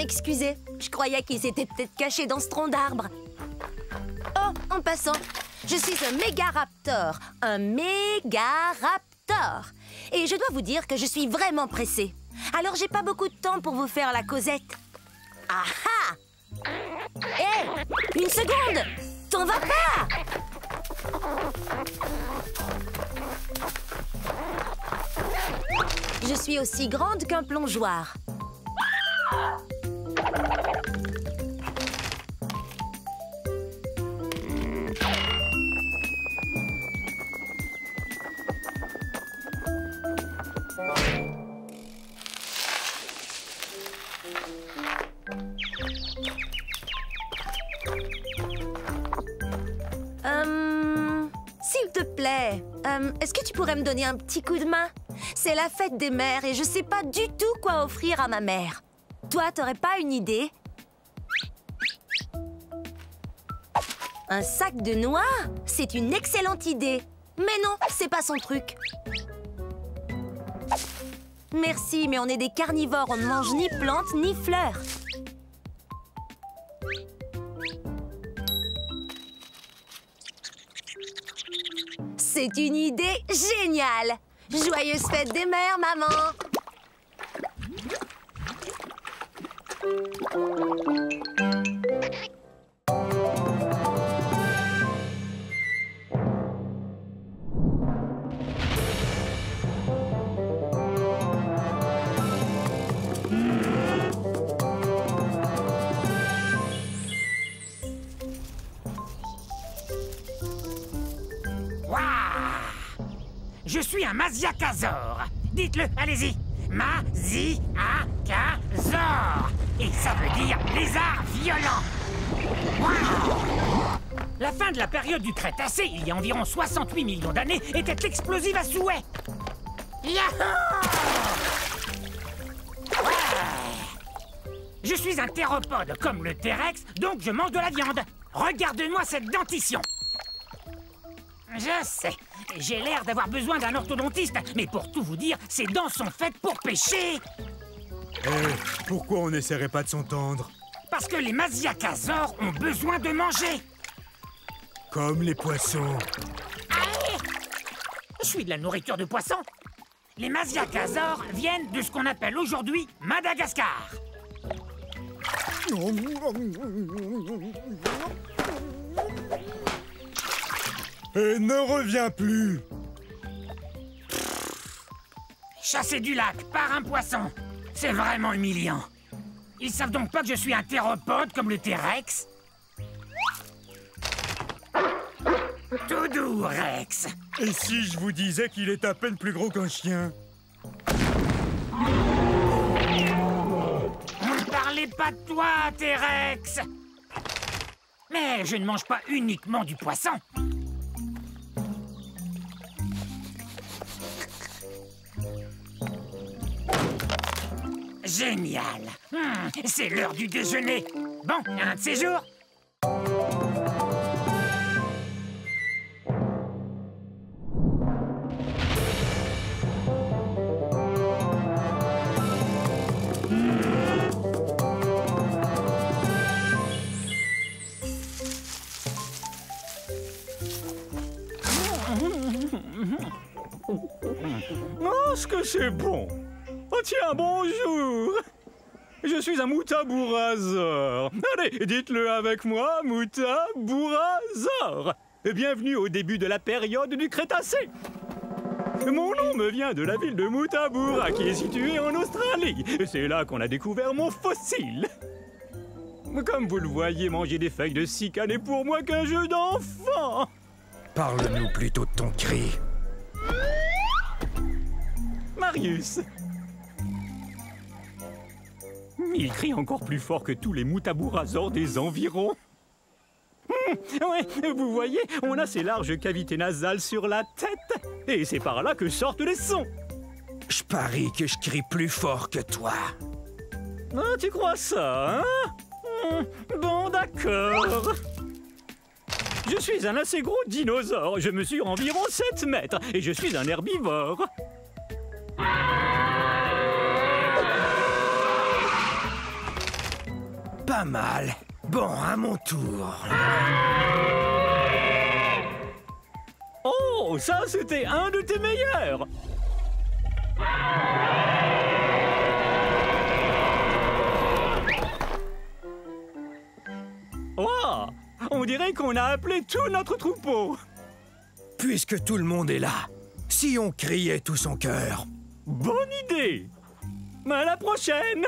m'excuser. Je croyais qu'il s'était peut-être caché dans ce tronc d'arbre. Oh, en passant, je suis un mégaraptor. Un mégaraptor. Et je dois vous dire que je suis vraiment pressée. Alors j'ai pas beaucoup de temps pour vous faire la causette. Ah ah! Hé! Une seconde! T'en vas pas! Je suis aussi grande qu'un plongeoir. S'il te plaît, est-ce que tu pourrais me donner un petit coup de main? C'est la fête des mères et je sais pas du tout quoi offrir à ma mère. Toi, t'aurais pas une idée? Un sac de noix? C'est une excellente idée. Mais non, c'est pas son truc. Merci, mais on est des carnivores. On ne mange ni plantes ni fleurs. C'est une idée géniale! Joyeuse fête des mères, maman! Je suis un Maziakazor. Dites-le, allez-y. Maziakazor. Et ça veut dire lézard violent. Wow. La fin de la période du Crétacé, il y a environ 68 millions d'années, était explosive à souhait. Yahoo! Ouais. Je suis un théropode comme le T-Rex, donc je mange de la viande. Regarde-moi cette dentition. Je sais, j'ai l'air d'avoir besoin d'un orthodontiste, mais pour tout vous dire, ces dents sont faites pour pêcher. Pourquoi on n'essaierait pas de s'entendre? Parce que les Maziakazors ont besoin de manger. Comme les poissons. Allez! Je suis de la nourriture de poisson. Les Maziakazors viennent de ce qu'on appelle aujourd'hui Madagascar. Et ne reviens plus. Chasser du lac par un poisson, c'est vraiment humiliant. Ils savent donc pas que je suis un théropode comme le T-Rex? Tout doux, Rex. Et si je vous disais qu'il est à peine plus gros qu'un chien? Ne parlez pas de toi, T-Rex. Mais je ne mange pas uniquement du poisson. Génial. C'est l'heure du déjeuner. Bon, un de ces jours. Oh, ce que c'est bon! Oh tiens, bonjour! Je suis un Moutabourazor. Allez, dites-le avec moi, Moutabourazor. Bienvenue au début de la période du Crétacé. Mon nom me vient de la ville de Moutaboura, qui est située en Australie. C'est là qu'on a découvert mon fossile. Comme vous le voyez, manger des feuilles de cycas n'est pour moi qu'un jeu d'enfant. Parle-nous plutôt de ton cri. Marius. Il crie encore plus fort que tous les Moutabourazors des environs. Ouais, vous voyez, on a ces larges cavités nasales sur la tête. Et c'est par là que sortent les sons. Je parie que je crie plus fort que toi. Ah, tu crois ça, hein? Bon, d'accord. Je suis un assez gros dinosaure. Je mesure environ 7 mètres. Et je suis un herbivore. Pas mal. Bon, à mon tour. Oh, ça c'était un de tes meilleurs. Oh, on dirait qu'on a appelé tout notre troupeau. Puisque tout le monde est là, si on criait tout son cœur. Bonne idée. À la prochaine.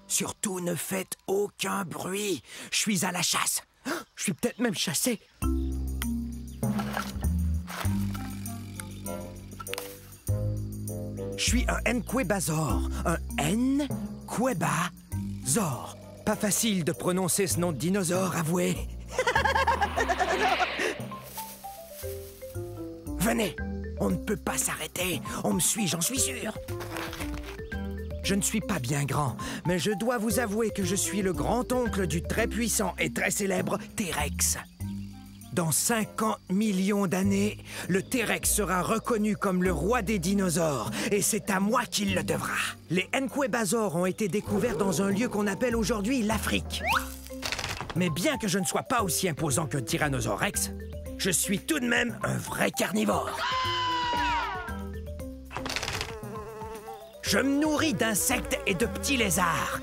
Surtout ne faites aucun bruit. Je suis à la chasse. Je suis peut-être même chassé. Je suis un Nquebazor. Un Nquebazor. Pas facile de prononcer ce nom de dinosaure, avouez. Venez, on ne peut pas s'arrêter. On me suit, j'en suis sûr. Je ne suis pas bien grand, mais je dois vous avouer que je suis le grand-oncle du très puissant et très célèbre T-Rex. Dans 50 millions d'années, le T-Rex sera reconnu comme le roi des dinosaures, et c'est à moi qu'il le devra. Les Nquebazors ont été découverts dans un lieu qu'on appelle aujourd'hui l'Afrique. Mais bien que je ne sois pas aussi imposant qu'un Tyrannosaure Rex, je suis tout de même un vrai carnivore. Je me nourris d'insectes et de petits lézards.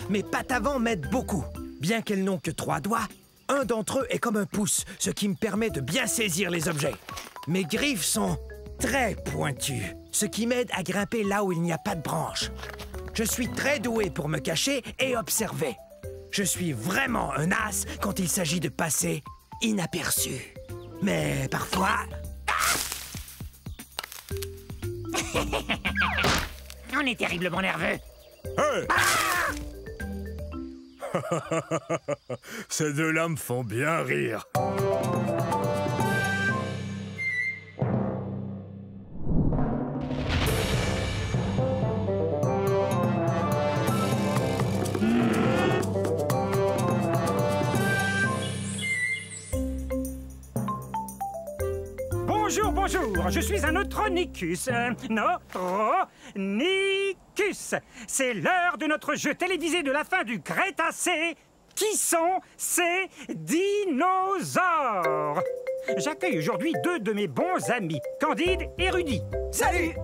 Mes pattes avant m'aident beaucoup. Bien qu'elles n'ont que 3 doigts, un d'entre eux est comme un pouce, ce qui me permet de bien saisir les objets. Mes griffes sont très pointues, ce qui m'aide à grimper là où il n'y a pas de branches. Je suis très doué pour me cacher et observer. Je suis vraiment un as quand il s'agit de passer inaperçu. Mais parfois... On est terriblement nerveux. Hey! Ces deux-là me font bien rire. Bonjour, bonjour, je suis un Neutronicus. Neutronicus. C'est l'heure de notre jeu télévisé de la fin du Crétacé. Qui sont ces dinosaures? J'accueille aujourd'hui 2 de mes bons amis, Candide et Rudy. Salut!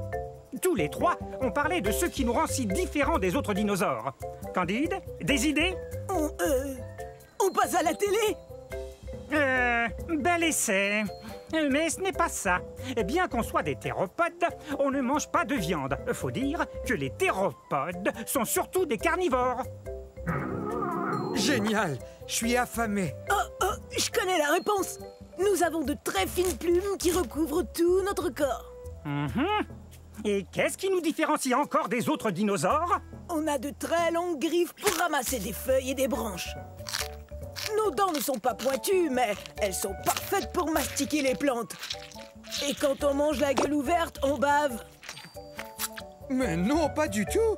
Tous les 3 ont parlé de ce qui nous rend si différents des autres dinosaures. Candide, des idées? On passe à la télé? Bel essai. Mais ce n'est pas ça. Bien qu'on soit des théropodes, on ne mange pas de viande. Faut dire que les théropodes sont surtout des carnivores. Génial! Je suis affamé. Oh, je connais la réponse. Nous avons de très fines plumes qui recouvrent tout notre corps. Et qu'est-ce qui nous différencie encore des autres dinosaures? On a de très longues griffes pour ramasser des feuilles et des branches. Nos dents ne sont pas pointues, mais elles sont parfaites pour mastiquer les plantes. Et quand on mange la gueule ouverte, on bave. Mais non, pas du tout.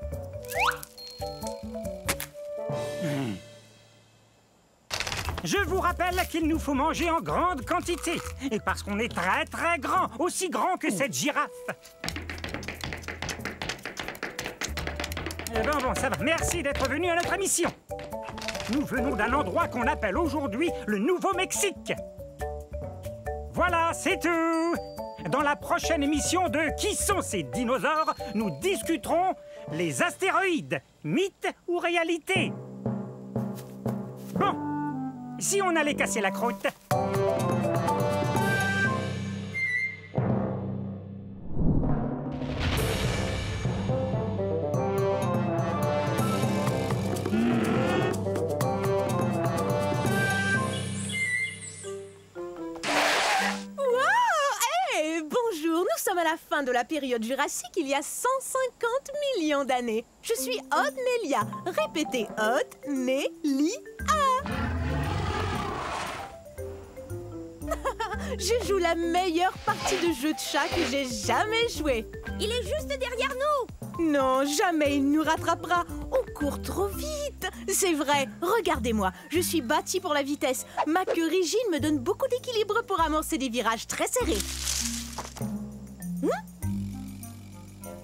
Je vous rappelle qu'il nous faut manger en grande quantité. Et parce qu'on est très très grand, aussi grand que cette girafe. Bon, ça va. Merci d'être venu à notre émission. Nous venons d'un endroit qu'on appelle aujourd'hui le Nouveau-Mexique. Voilà, c'est tout. Dans la prochaine émission de Qui sont ces dinosaures, nous discuterons les astéroïdes, mythe ou réalité. Bon, si on allait casser la croûte... Nous sommes à la fin de la période jurassique, il y a 150 millions d'années. Je suis Odnelia. Répétez, Odnelia. Je joue la meilleure partie de jeu de chat que j'ai jamais joué. Il est juste derrière nous. Non, jamais il nous rattrapera. On court trop vite. C'est vrai, regardez-moi. Je suis bâtie pour la vitesse. Ma queue rigide me donne beaucoup d'équilibre pour amorcer des virages très serrés.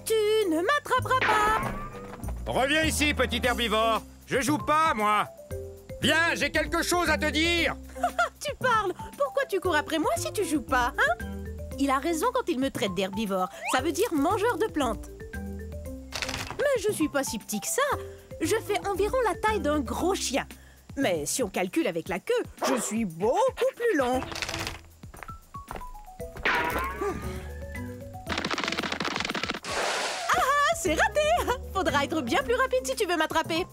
Tu ne m'attraperas pas. Reviens ici, petit herbivore. Je joue pas, moi. Viens, j'ai quelque chose à te dire. Tu parles. Pourquoi tu cours après moi si tu joues pas, hein? Il a raison quand il me traite d'herbivore. Ça veut dire mangeur de plantes. Mais je suis pas si petit que ça. Je fais environ la taille d'un gros chien. Mais si on calcule avec la queue, je suis beaucoup plus long. Ah, c'est raté! Faudra être bien plus rapide si tu veux m'attraper.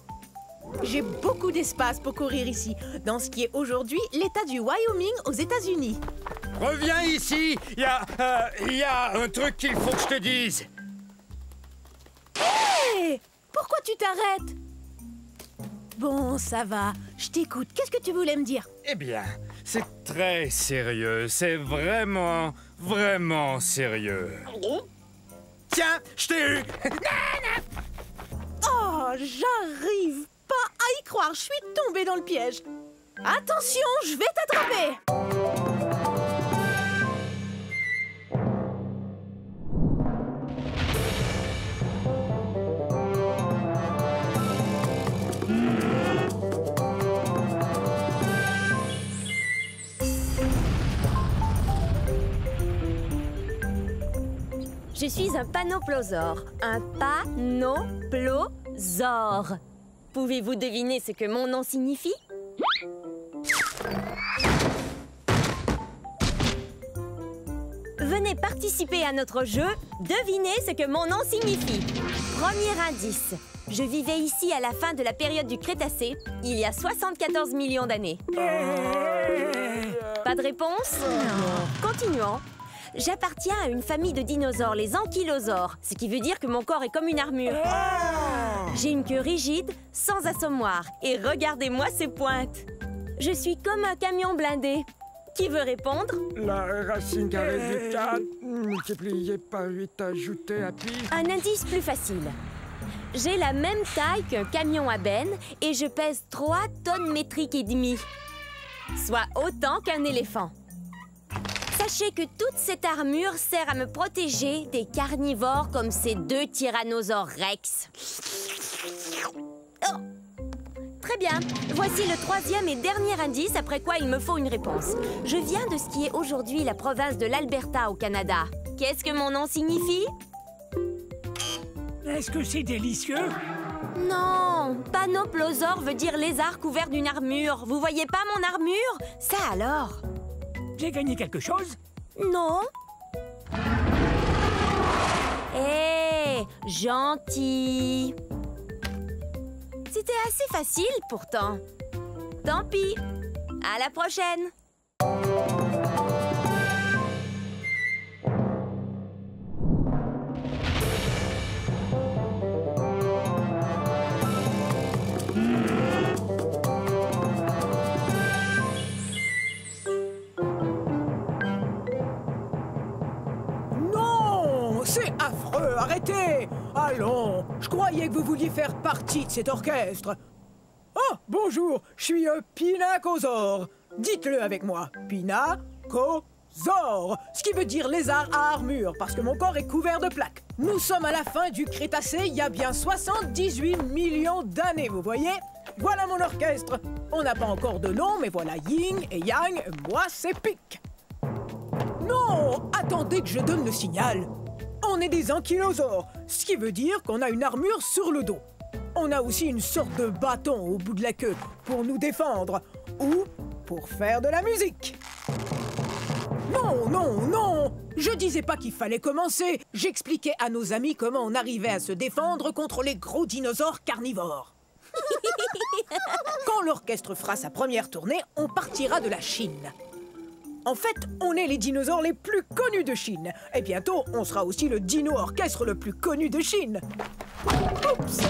J'ai beaucoup d'espace pour courir ici, dans ce qui est aujourd'hui l'État du Wyoming aux États-Unis. Reviens ici. Il y a un truc qu'il faut que je te dise. Hé! Pourquoi tu t'arrêtes? Bon, ça va. Je t'écoute. Qu'est-ce que tu voulais me dire? Eh bien, c'est très sérieux. C'est vraiment, vraiment sérieux. Tiens, je t'ai eu. Oh, j'arrive pas à y croire. Je suis tombée dans le piège. Attention, je vais t'attraper. Je suis un panoplosaure. Un panoplosaure. Pouvez-vous deviner ce que mon nom signifie? Venez participer à notre jeu. Devinez ce que mon nom signifie. Premier indice. Je vivais ici à la fin de la période du Crétacé, il y a 74 millions d'années. Pas de réponse? Non. Continuons. J'appartiens à une famille de dinosaures, les ankylosaures, ce qui veut dire que mon corps est comme une armure. J'ai une queue rigide, sans assommoir, et regardez-moi ces pointes. Je suis comme un camion blindé. Qui veut répondre? La racine carrée du 4, multiplié par 8 ajouté à pi. Un indice plus facile. J'ai la même taille qu'un camion à benne et je pèse 3 tonnes métriques et demie, soit autant qu'un éléphant. Sachez que toute cette armure sert à me protéger des carnivores comme ces 2 tyrannosaures rex. Oh! Très bien. Voici le 3e et dernier indice, après quoi il me faut une réponse. Je viens de ce qui est aujourd'hui la province de l'Alberta au Canada. Qu'est-ce que mon nom signifie? Est-ce que c'est délicieux? Non, panoplosaure veut dire lézard couvert d'une armure. Vous voyez pas mon armure? Ça alors? J'ai gagné quelque chose? Non. Hé, gentil. C'était assez facile pourtant. Tant pis. À la prochaine. C'est affreux, arrêtez! Allons, je croyais que vous vouliez faire partie de cet orchestre. Oh, bonjour, je suis un pinacosaure. Dites-le avec moi, pinacosaure, ce qui veut dire lézard à armure, parce que mon corps est couvert de plaques. Nous sommes à la fin du Crétacé, il y a bien 78 millions d'années, vous voyez? Voilà mon orchestre. On n'a pas encore de nom, mais voilà Yin et Yang, moi c'est Pic. Non, attendez que je donne le signal. On est des ankylosaures, ce qui veut dire qu'on a une armure sur le dos. On a aussi une sorte de bâton au bout de la queue pour nous défendre ou pour faire de la musique. Non, non, non! Je disais pas qu'il fallait commencer. J'expliquais à nos amis comment on arrivait à se défendre contre les gros dinosaures carnivores. Quand l'orchestre fera sa première tournée, on partira de la Chine. En fait, on est les dinosaures les plus connus de Chine. Et bientôt, on sera aussi le dino-orchestre le plus connu de Chine. Oups!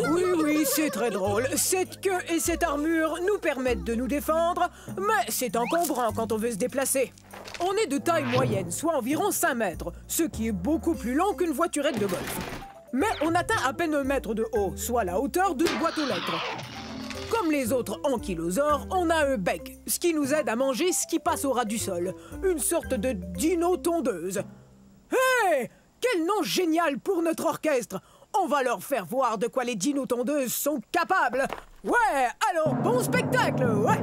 Oui, c'est très drôle. Cette queue et cette armure nous permettent de nous défendre, mais c'est encombrant quand on veut se déplacer. On est de taille moyenne, soit environ 5 mètres, ce qui est beaucoup plus long qu'une voiturette de golf. Mais on atteint à peine 1 mètre de haut, soit la hauteur d'une boîte aux lettres. Comme les autres ankylosaures, on a un bec, ce qui nous aide à manger ce qui passe au ras du sol. Une sorte de dino-tondeuse. Hé! Quel nom génial pour notre orchestre! On va leur faire voir de quoi les dino-tondeuses sont capables. Ouais, alors bon spectacle, ouais!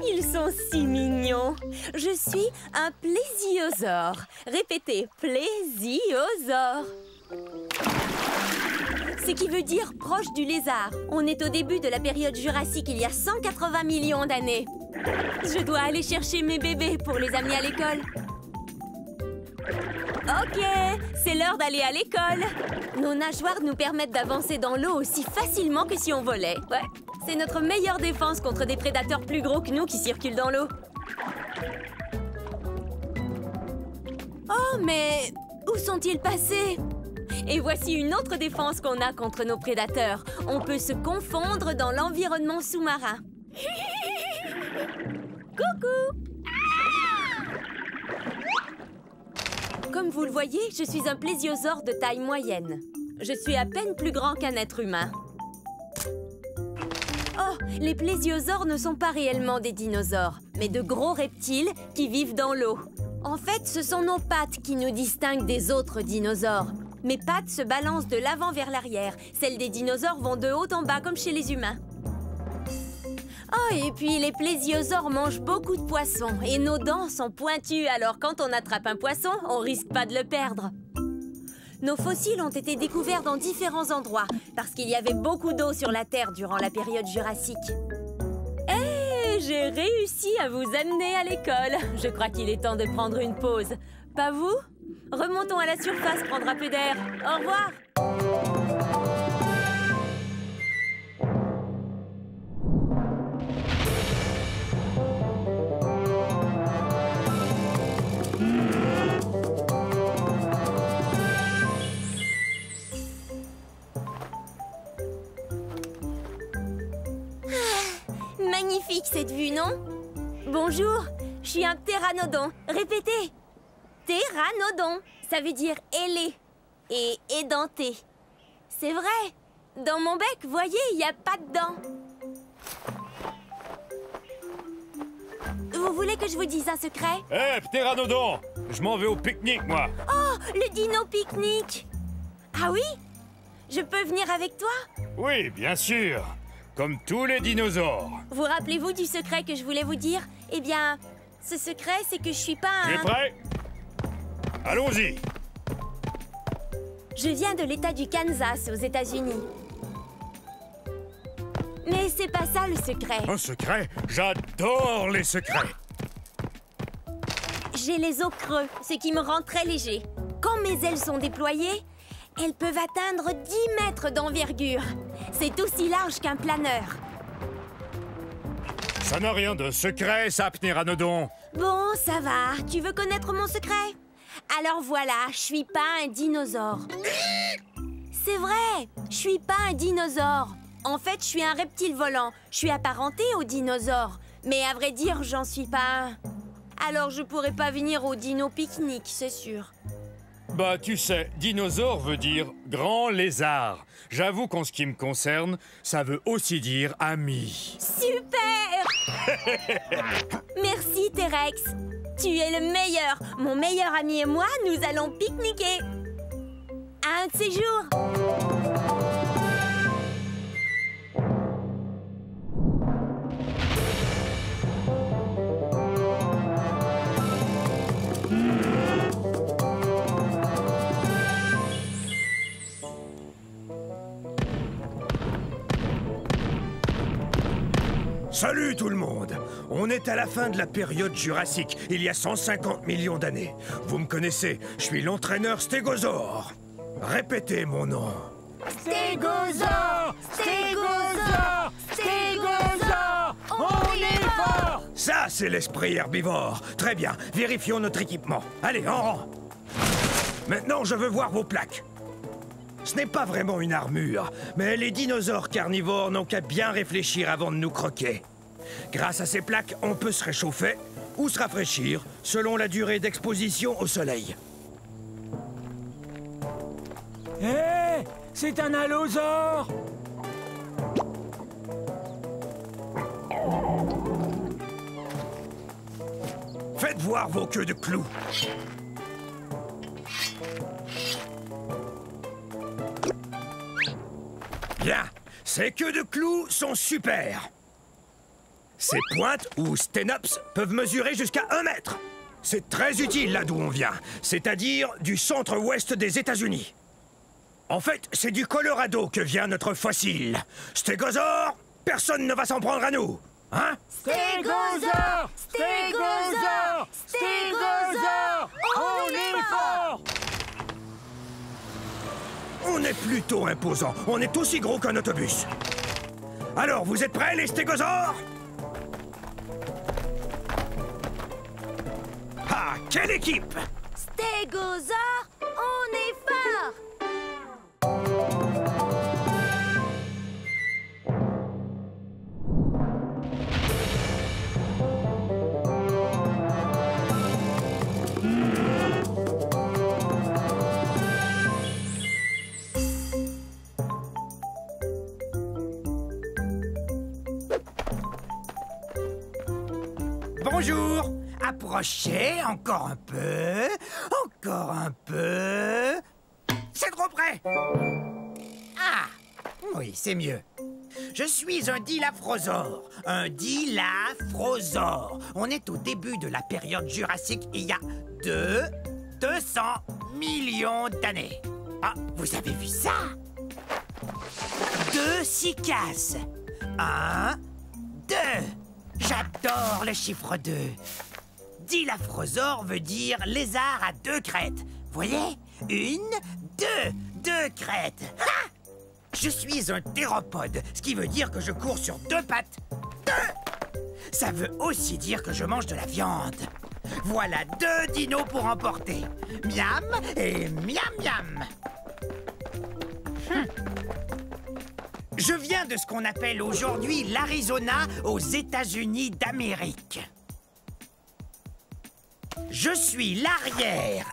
Ils sont si mignons. Je suis un plésiosaure. Répétez, plésiosaure. Ce qui veut dire proche du lézard. On est au début de la période jurassique, il y a 180 millions d'années. Je dois aller chercher mes bébés pour les amener à l'école. Ok, c'est l'heure d'aller à l'école. Nos nageoires nous permettent d'avancer dans l'eau aussi facilement que si on volait. Ouais, c'est notre meilleure défense contre des prédateurs plus gros que nous qui circulent dans l'eau. Oh, mais où sont-ils passés? Et voici une autre défense qu'on a contre nos prédateurs. On peut se confondre dans l'environnement sous-marin. Coucou! Comme vous le voyez, je suis un plésiosaure de taille moyenne. Je suis à peine plus grand qu'un être humain. Oh, les plésiosaures ne sont pas réellement des dinosaures, mais de gros reptiles qui vivent dans l'eau. En fait, ce sont nos pattes qui nous distinguent des autres dinosaures. Mes pattes se balancent de l'avant vers l'arrière. Celles des dinosaures vont de haut en bas, comme chez les humains. Oh, et puis les plésiosaures mangent beaucoup de poissons et nos dents sont pointues, alors quand on attrape un poisson, on risque pas de le perdre. Nos fossiles ont été découverts dans différents endroits parce qu'il y avait beaucoup d'eau sur la Terre durant la période jurassique. Hé, j'ai réussi à vous amener à l'école. Je crois qu'il est temps de prendre une pause. Pas vous? Remontons à la surface prendre un peu d'air. Au revoir. Magnifique cette vue, non? Bonjour, je suis un ptéranodon. Répétez. Ptéranodon, ça veut dire ailé et édenté. C'est vrai. Dans mon bec, voyez, il n'y a pas de dents. Vous voulez que je vous dise un secret? Hé, ptéranodon! Je m'en vais au pique-nique, moi! Oh, le dino pique-nique! Ah oui? Je peux venir avec toi? Oui, bien sûr! Comme tous les dinosaures! Vous rappelez-vous du secret que je voulais vous dire? Eh bien, ce secret, c'est que je suis pas un... Tu es prêt? Allons-y! Je viens de l'État du Kansas, aux États-Unis. Mais c'est pas ça le secret. Un secret? J'adore les secrets! J'ai les os creux, ce qui me rend très léger. Quand mes ailes sont déployées, elles peuvent atteindre 10 mètres d'envergure. C'est aussi large qu'un planeur. Ça n'a rien de secret, ça, ptéranodon! Bon, ça va. Tu veux connaître mon secret? Alors voilà, je suis pas un dinosaure. C'est vrai, je suis pas un dinosaure. En fait, je suis un reptile volant. Je suis apparenté aux dinosaures. Mais à vrai dire, j'en suis pas un. Alors je pourrais pas venir au dino pique-nique, c'est sûr. Bah, tu sais, dinosaure veut dire grand lézard. J'avoue qu'en ce qui me concerne, ça veut aussi dire ami. Super! Merci, T-Rex. Tu es le meilleur. Mon meilleur ami et moi, nous allons pique-niquer. Un de ces jours. Salut tout le monde! On est à la fin de la période jurassique, il y a 150 millions d'années. Vous me connaissez, je suis l'entraîneur Stégosaure. Répétez mon nom. Stégosaure! Stégosaure! Stégosaure! On est fort! Ça, c'est l'esprit herbivore. Très bien, vérifions notre équipement. Allez, en rang. Maintenant, je veux voir vos plaques. Ce n'est pas vraiment une armure, mais les dinosaures carnivores n'ont qu'à bien réfléchir avant de nous croquer. Grâce à ces plaques, on peut se réchauffer ou se rafraîchir selon la durée d'exposition au soleil. Hé! C'est un allosaure! Faites voir vos queues de clous. Bien, ces queues de clous sont super. Ces pointes, ou sténops, peuvent mesurer jusqu'à 1 mètre. C'est très utile là d'où on vient, c'est-à-dire du centre-ouest des États-Unis. En fait, c'est du Colorado que vient notre fossile. Stégosaure, personne ne va s'en prendre à nous. Hein? Stégosaure! Stégosaure! Stégosaure! On est fort! On est plutôt imposant. On est aussi gros qu'un autobus. Alors, vous êtes prêts, les stégosaures? Ah, quelle équipe! Stégosaure, on est fort! Bonjour! Approchez, encore un peu, encore un peu... C'est trop près! Ah! Oui, c'est mieux. Je suis un dilaphrosore. Un dilaphrosore. On est au début de la période jurassique, il y a 200 millions d'années. Ah, vous avez vu ça? 2 cycasses. 1, 2. J'adore le chiffre 2. Dilaphrosore veut dire lézard à 2 crêtes. Voyez? 1, 2. 2 crêtes. Ha! Je suis un théropode, ce qui veut dire que je cours sur 2 pattes. 2! Ça veut aussi dire que je mange de la viande. Voilà 2 dinos pour emporter. Miam et miam miam. Je viens de ce qu'on appelle aujourd'hui l'Arizona aux États-Unis d'Amérique. Je suis l'arrière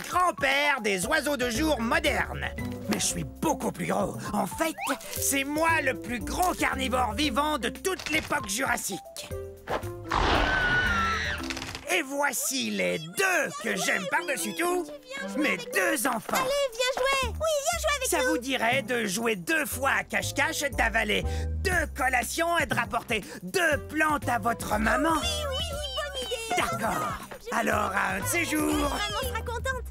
grand-père des oiseaux de jour modernes. Mais je suis beaucoup plus gros. En fait, c'est moi le plus gros carnivore vivant de toute l'époque jurassique. Et voici les 2 que j'aime par-dessus tout, mes 2 enfants. Allez, viens jouer! Oui, viens jouer avec Ça nous! vous dirait de jouer 2 fois à cache-cache, d'avaler 2 collations et de rapporter 2 plantes à votre maman? Oui, bonne idée! D'accord. Alors, à un de ces jours... Maman sera contente!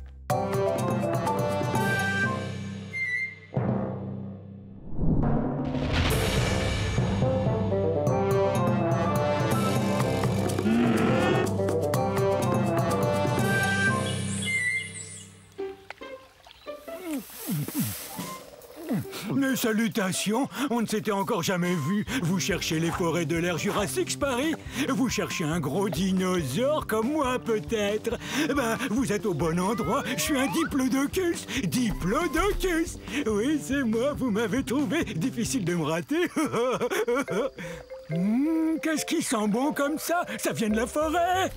Mes salutations, on ne s'était encore jamais vu. Vous cherchez les forêts de l'ère jurassique, je parie? Vous cherchez un gros dinosaure comme moi, peut-être? Ben, vous êtes au bon endroit. Je suis un diplodocus. Diplodocus! Oui, c'est moi, vous m'avez trouvé. Difficile de me rater. Qu'est-ce qui sent bon comme ça? Ça vient de la forêt.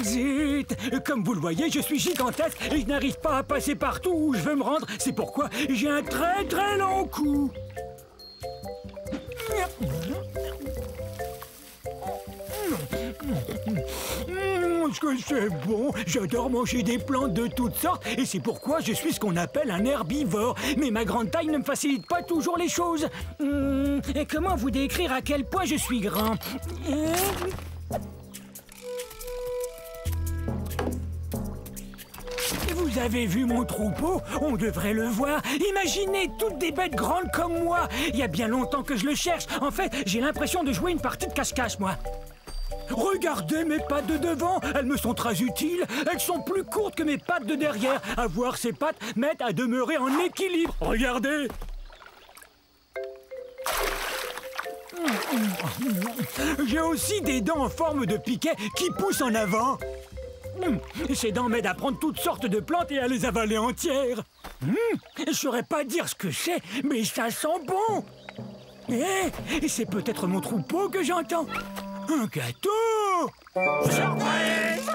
Zut! Comme vous le voyez, je suis gigantesque et je n'arrive pas à passer partout où je veux me rendre. C'est pourquoi j'ai un très très long cou. Est-ce que c'est bon? J'adore manger des plantes de toutes sortes et c'est pourquoi je suis ce qu'on appelle un herbivore. Mais ma grande taille ne me facilite pas toujours les choses. Et comment vous décrire à quel point je suis grand? Vous avez vu mon troupeau? On devrait le voir. Imaginez toutes des bêtes grandes comme moi. Il y a bien longtemps que je le cherche. En fait, j'ai l'impression de jouer une partie de cache-cache, moi. Regardez mes pattes de devant, elles me sont très utiles. Elles sont plus courtes que mes pattes de derrière. Avoir ces pattes m'aide à demeurer en équilibre. Regardez. J'ai aussi des dents en forme de piquet qui poussent en avant. Ces dents m'aident à prendre toutes sortes de plantes et à les avaler entières. Je saurais pas dire ce que c'est, mais ça sent bon. Et c'est peut-être mon troupeau que j'entends. Un gâteau! Surprise!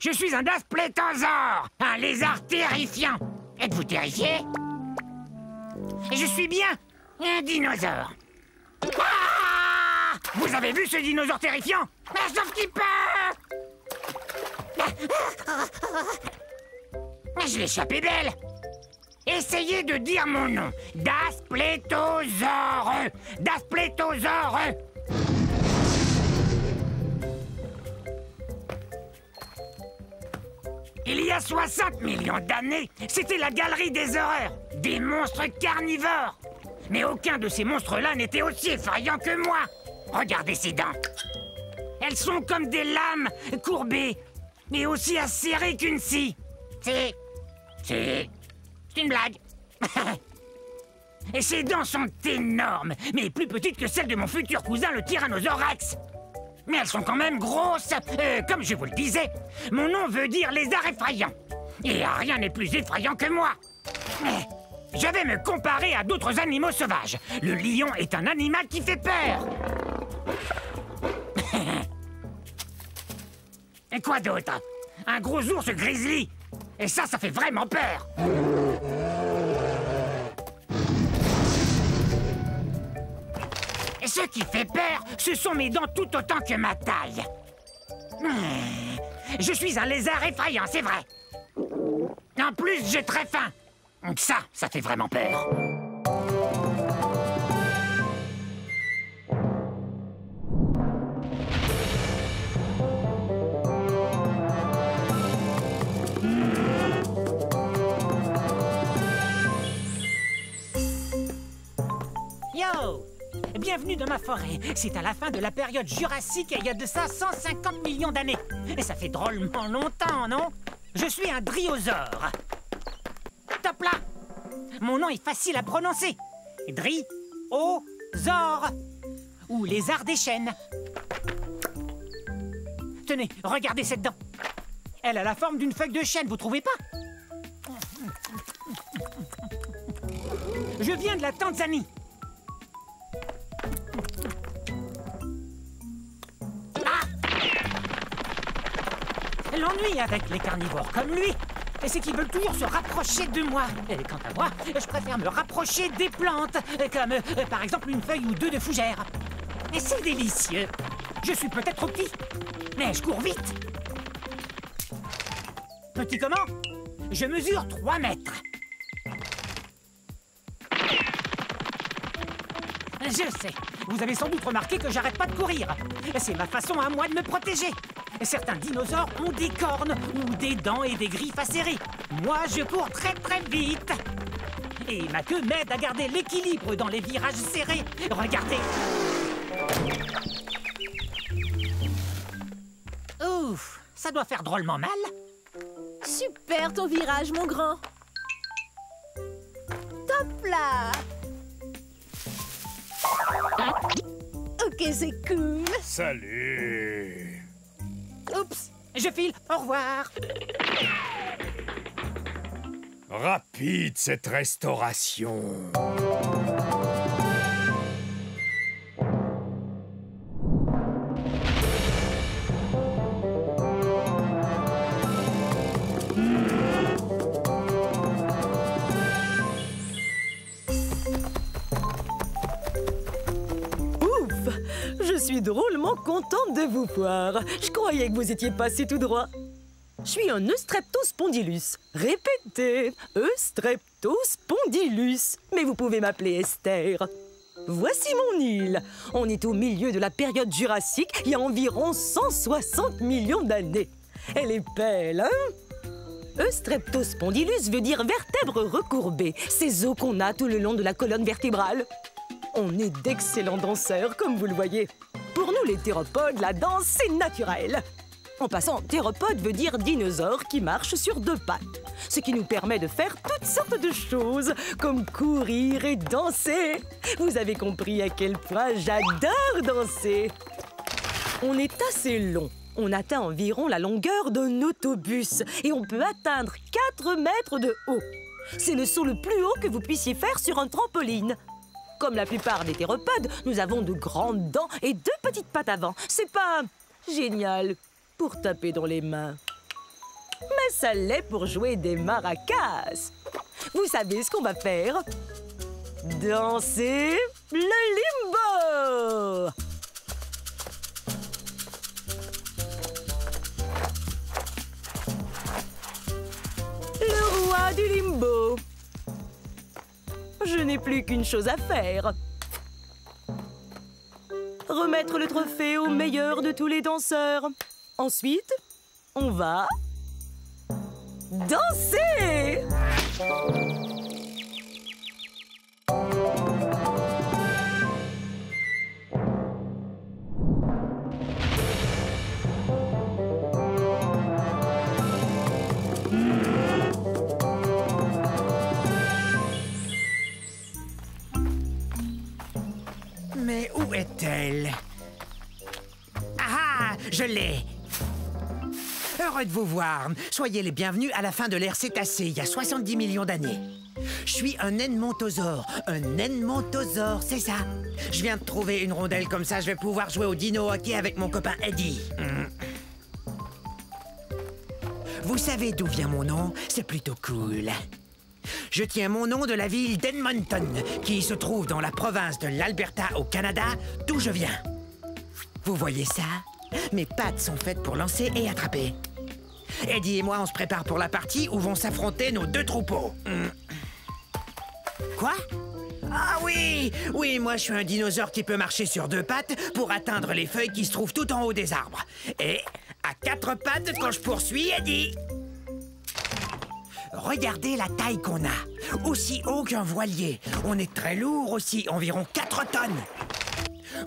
Je suis un dasplétosaure, un lézard terrifiant. Êtes-vous terrifié? Je suis bien un dinosaure. Ah! Vous avez vu ce dinosaure terrifiant? Sauf qu'il peut! Je l'ai échappé belle. Essayez de dire mon nom. Dasplétosaure. Dasplétosaure. Il y a 60 millions d'années, c'était la galerie des horreurs, des monstres carnivores. Mais aucun de ces monstres-là n'était aussi effrayant que moi. Regardez ces dents. Elles sont comme des lames courbées, mais aussi acérées qu'une scie. C'est une blague. Et ces dents sont énormes, mais plus petites que celles de mon futur cousin, le Tyrannosaure Rex. Mais elles sont quand même grosses. Comme je vous le disais, mon nom veut dire lézard effrayant. Et rien n'est plus effrayant que moi. Je vais me comparer à d'autres animaux sauvages. Le lion est un animal qui fait peur. Et quoi d'autre? Un gros ours grizzly. Et ça fait vraiment peur. Et ce qui fait peur, ce sont mes dents tout autant que ma taille. Je suis un lézard effrayant, c'est vrai. En plus, j'ai très faim. Donc ça fait vraiment peur. Yo! Bienvenue dans ma forêt. C'est à la fin de la période jurassique et il y a de ça 150 millions d'années. Et ça fait drôlement longtemps, non? Je suis un dryosaure. Top là! Mon nom est facile à prononcer. Dryosaure. Ou lézard des chênes. Tenez, regardez cette dent. Elle a la forme d'une feuille de chêne, vous trouvez pas? Je viens de la Tanzanie. L'ennui avec les carnivores comme lui, c'est qu'ils veulent toujours se rapprocher de moi. Et quant à moi, je préfère me rapprocher des plantes, comme par exemple une feuille ou deux de fougère. Et c'est délicieux. Je suis peut-être trop petit, mais je cours vite. Petit comment? Je mesure 3 mètres. Je sais, vous avez sans doute remarqué que j'arrête pas de courir. C'est ma façon à moi de me protéger. Certains dinosaures ont des cornes ou des dents et des griffes acérées. Moi, je cours très très vite. Et ma queue m'aide à garder l'équilibre dans les virages serrés. Regardez. Ouf, ça doit faire drôlement mal. Super ton virage, mon grand. Top là. Ok, c'est cool. Salut. Oups, je file, au revoir. Rapide cette restauration. suis drôlement contente de vous voir. Je croyais que vous étiez passé tout droit. Je suis un Eustreptospondylus. Répétez, Eustreptospondylus. Mais vous pouvez m'appeler Esther. Voici mon île. On est au milieu de la période jurassique, il y a environ 160 millions d'années. Elle est belle, hein? Eustreptospondylus veut dire vertèbre recourbée. Ces os qu'on a tout le long de la colonne vertébrale. On est d'excellents danseurs, comme vous le voyez. Pour nous, les théropodes, la danse, c'est naturel. En passant, théropode veut dire dinosaure qui marche sur deux pattes. Ce qui nous permet de faire toutes sortes de choses, comme courir et danser. Vous avez compris à quel point j'adore danser. On est assez long. On atteint environ la longueur d'un autobus et on peut atteindre 4 mètres de haut. C'est le saut le plus haut que vous puissiez faire sur un trampoline. Comme la plupart des théropodes, nous avons de grandes dents et 2 petites pattes avant. C'est pas génial pour taper dans les mains. Mais ça l'est pour jouer des maracas. Vous savez ce qu'on va faire? Danser le limbo! Le roi du limbo. Je n'ai plus qu'une chose à faire. Remettre le trophée au meilleur de tous les danseurs. Ensuite, on va danser! Mais où est-elle? Ah, je l'ai! Heureux de vous voir. Soyez les bienvenus à la fin de l'ère cétacée, il y a 70 millions d'années. Je suis un edmontosaure. Un edmontosaure, c'est ça. Je viens de trouver une rondelle comme ça, je vais pouvoir jouer au dino hockey avec mon copain Eddie. Vous savez d'où vient mon nom? C'est plutôt cool. Je tiens mon nom de la ville d'Edmonton, qui se trouve dans la province de l'Alberta au Canada, d'où je viens. Vous voyez ça? Mes pattes sont faites pour lancer et attraper. Eddie et moi, on se prépare pour la partie où vont s'affronter nos 2 troupeaux. Quoi? Ah oui! Oui, moi, je suis un dinosaure qui peut marcher sur 2 pattes pour atteindre les feuilles qui se trouvent tout en haut des arbres. Et à 4 pattes quand je poursuis Eddie. Regardez la taille qu'on a. Aussi haut qu'un voilier. On est très lourd aussi, environ 4 tonnes.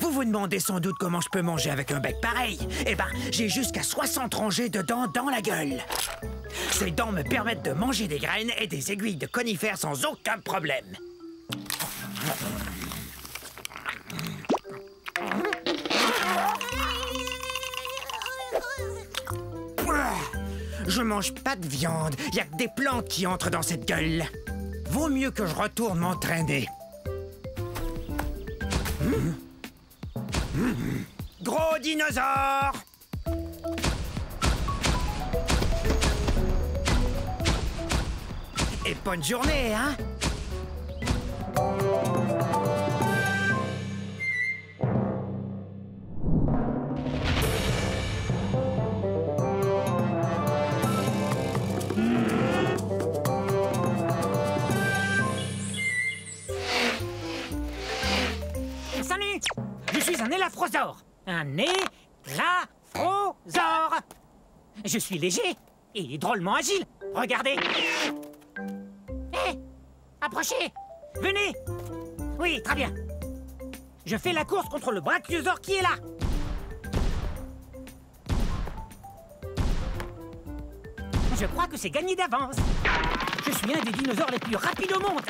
Vous vous demandez sans doute comment je peux manger avec un bec pareil. Eh ben, j'ai jusqu'à 60 rangées de dents dans la gueule. Ces dents me permettent de manger des graines et des aiguilles de conifères sans aucun problème. Je mange pas de viande. Il y a que des plantes qui entrent dans cette gueule. Vaut mieux que je retourne m'entraîner. Gros dinosaure! Et bonne journée, hein? Salut! Je suis un élafrosaure. Un élafrosaure. Je suis léger et drôlement agile. Regardez. Hé! Approchez! Venez! Oui, très bien. Je fais la course contre le brachiosaure qui est là. Je crois que c'est gagné d'avance. Je suis un des dinosaures les plus rapides au monde.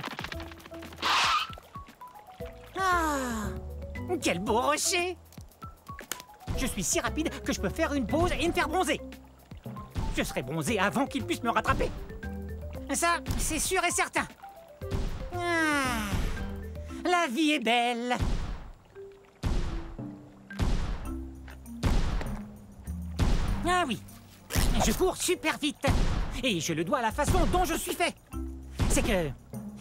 Ah! Quel beau rocher! Je suis si rapide que je peux faire une pause et me faire bronzer. Je serai bronzé avant qu'il puisse me rattraper. Ça, c'est sûr et certain. Ah, la vie est belle. Ah oui, je cours super vite. Et je le dois à la façon dont je suis fait. C'est que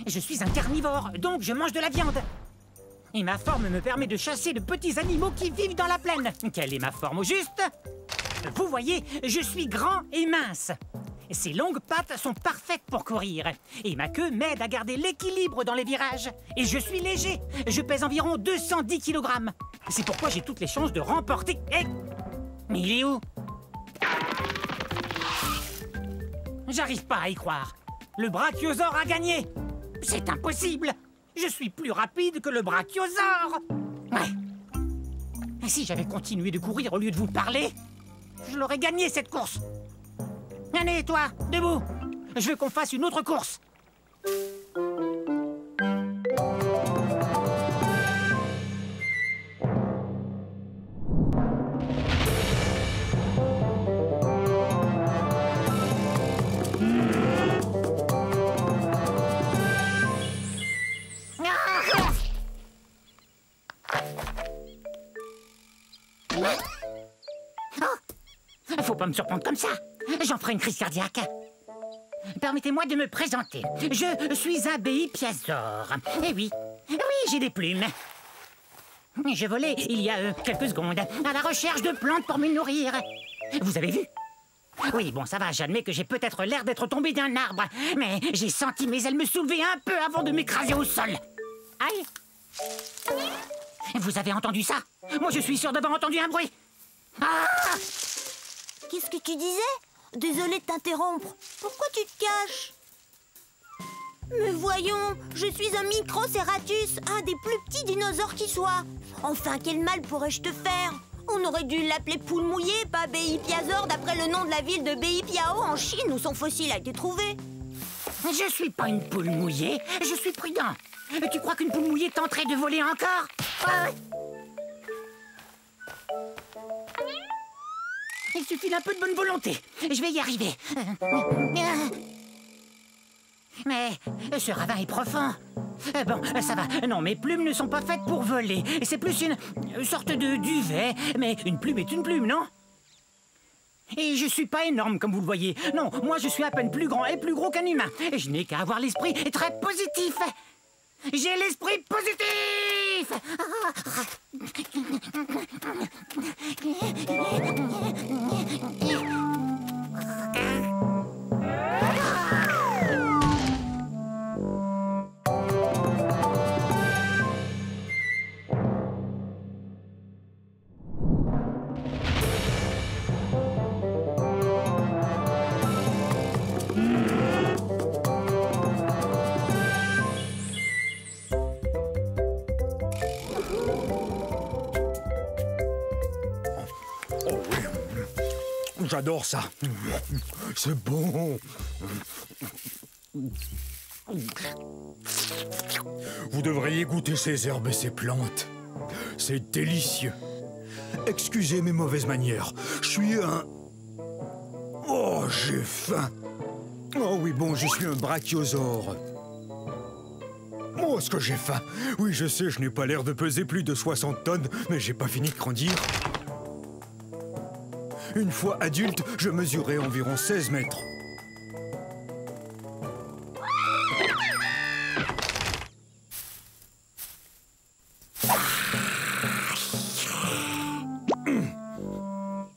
je suis un carnivore, donc je mange de la viande. Et ma forme me permet de chasser de petits animaux qui vivent dans la plaine. Quelle est ma forme au juste? Vous voyez, je suis grand et mince. Ces longues pattes sont parfaites pour courir. Et ma queue m'aide à garder l'équilibre dans les virages. Et je suis léger. Je pèse environ 210 kg. C'est pourquoi j'ai toutes les chances de remporter... Eh! Mais il est où? J'arrive pas à y croire. Le brachiosaure a gagné. C'est impossible. Je suis plus rapide que le brachiosaure. Ouais. Et si j'avais continué de courir au lieu de vous parler, je l'aurais gagné cette course. Allez, toi, debout. Je veux qu'on fasse une autre course. Faut pas me surprendre comme ça. J'en ferai une crise cardiaque. Permettez-moi de me présenter. Je suis un béipiasaure. Eh oui, j'ai des plumes. Je volais il y a quelques secondes à la recherche de plantes pour me nourrir. Vous avez vu? Oui, bon, ça va, j'admets que j'ai peut-être l'air d'être tombé d'un arbre, mais j'ai senti mes ailes me soulever un peu avant de m'écraser au sol. Aïe! Vous avez entendu ça? Moi, je suis sûr d'avoir entendu un bruit. Ah! Qu'est-ce que tu disais? Désolée de t'interrompre. Pourquoi tu te caches? Mais voyons, je suis un Microceratus, un des plus petits dinosaures qui soit. Enfin, quel mal pourrais-je te faire? On aurait dû l'appeler poule mouillée, pas béipiasaure, d'après le nom de la ville de Beipiao en Chine où son fossile a été trouvé. Je suis pas une poule mouillée, je suis prudent. Tu crois qu'une poule mouillée tenterait de voler encore? Il suffit d'un peu de bonne volonté. Je vais y arriver. Mais ce ravin est profond. Bon, ça va. Non, mes plumes ne sont pas faites pour voler. C'est plus une sorte de duvet. Mais une plume est une plume, non? Et je suis pas énorme, comme vous le voyez. Non, moi je suis à peine plus grand et plus gros qu'un humain. Et je n'ai qu'à avoir l'esprit très positif. J'ai l'esprit positif! J'adore ça. C'est bon. Vous devriez goûter ces herbes et ces plantes. C'est délicieux. Excusez mes mauvaises manières. Je suis un... Oh, j'ai faim. Oh oui, bon, je suis un brachiosaure. Oh, est-ce que j'ai faim? Oui, je sais, je n'ai pas l'air de peser plus de 60 tonnes, mais j'ai pas fini de grandir. Une fois adulte, je mesurais environ 16 mètres.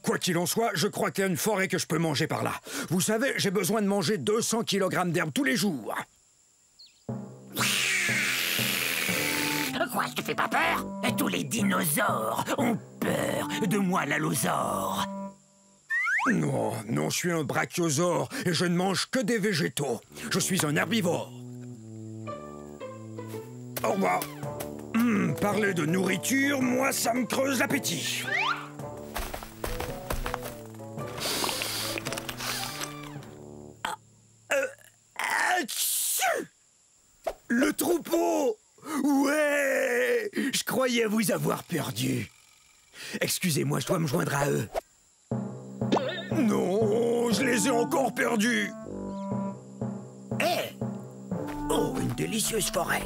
Quoi qu'il en soit, je crois qu'il y a une forêt que je peux manger par là. Vous savez, j'ai besoin de manger 200 kg d'herbe tous les jours. Quoi, je te fais pas peur? Tous les dinosaures ont peur de moi, l'allosaure. Non, non, je suis un brachiosaure et je ne mange que des végétaux. Je suis un herbivore. Au revoir. Parler de nourriture, moi, ça me creuse l'appétit. Le troupeau! Ouais! Je croyais vous avoir perdu. Excusez-moi, je dois me joindre à eux. Non, je les ai encore perdus. Oh, une délicieuse forêt.